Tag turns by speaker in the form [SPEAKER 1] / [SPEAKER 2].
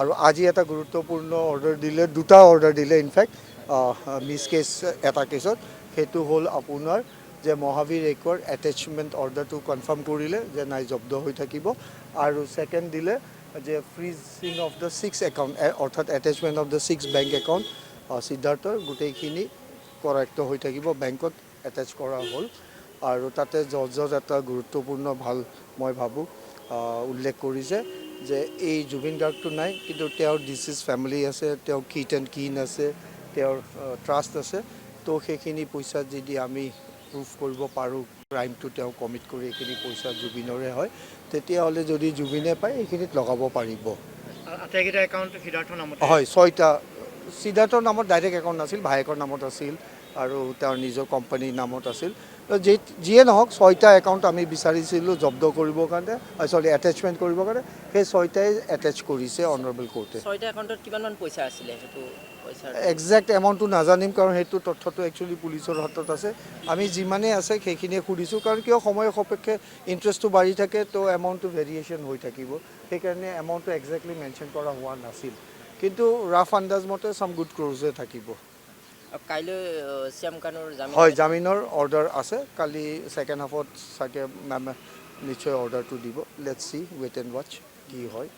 [SPEAKER 1] আৰু আজি এটা গুৰুত্বপূৰ্ণ অৰ্ডাৰ দিলে, দুটা অৰ্ডাৰ দিলে ইনফেক্ট মিছ কেছ এটা কেছত, সেইটো হ'ল আপোনাৰ যে মহাবীৰ একৰ এটেচমেণ্ট অৰ্ডাৰটো কনফাৰ্ম কৰিলে যে নাই জব্দ হৈ থাকিব। আৰু ছেকেণ্ড দিলে যে ফ্ৰিজিং অফ দ্য 6 একাউণ্ট, অৰ্থাৎ attachment of the 6 bank account সিদ্ধাৰ্থৰ গোটেইখিনি কৰেক্ট হৈ থাকিব, বেংকত এটেচ কৰা হ'ল। আৰু তাতে জজৰ এটা গুৰুত্বপূৰ্ণ ভাল মই ভাবোঁ উল্লেখ কৰিছে যে এই জুবিন গাৰ্গটো নাই, কিন্তু তেওঁৰ ডিচিজ ফেমিলি আছে, তেওঁৰ কিট এণ্ড কিন আছে, তেওঁৰ ট্ৰাষ্ট আছে। তো সেইখিনি পইচা যদি আমি প্ৰুভ কৰিব পাৰোঁ ক্ৰাইমটো তেওঁ কমিট কৰি এইখিনি পইচা জুবিনৰে হয়, তেতিয়াহ'লে যদি জুবিনে পায় এইখিনিত লগাব পাৰিব।
[SPEAKER 2] আটাইকেইটা একাউণ্ট সিদ্ধাৰ্থৰ নামত
[SPEAKER 1] হয়, 6টা সিদ্ধাৰ্থৰ নামত ডাইৰেক্ট একাউণ্ট নাছিল, ভায়েকৰ নামত আছিল আৰু তেওঁৰ নিজৰ কোম্পানীৰ নামত আছিল। যিয়ে নহওক 6টা একাউণ্ট আমি বিচাৰিছিলোঁ জব্দ কৰিবৰ কাৰণে, এটেচমেণ্ট কৰিবৰ কাৰণে, সেই 6টাই এটেচ কৰিছে অনাৰেবল কোৰ্টে।
[SPEAKER 3] 6টা একাউণ্টত কিমানমান পইচা আছিলে সেইটো পইচাৰ
[SPEAKER 1] একজেক্ট এমাউণ্টটো নাজানিম, কাৰণ সেইটো তথ্যটো একচুৱেলি পুলিচৰ হাতত আছে। আমি যিমানেই আছে সেইখিনিয়ে সুধিছোঁ, কাৰণ কিয় সময় সাপেক্ষে ইণ্টাৰেষ্টটো বাঢ়ি থাকে, তো এমাউণ্টটো ভেৰিয়েশ্যন হৈ থাকিব। সেইকাৰণে এমাউণ্টটো একজেক্টলি মেনশ্যন কৰা হোৱা নাছিল, কিন্তু ৰাফ আন্দাজ মতে চাম গুড ক্ৰ'জে থাকিব।
[SPEAKER 3] কাইলৈ শ্যাম কানুৰ জামিন?
[SPEAKER 1] হয়, জামিনৰ অৰ্ডাৰ আছে। কালি ছেকেণ্ড হাফত চাগে মেমে নিশ্চয় অৰ্ডাৰটো দিব। Let's see, wait and watch কি হয়।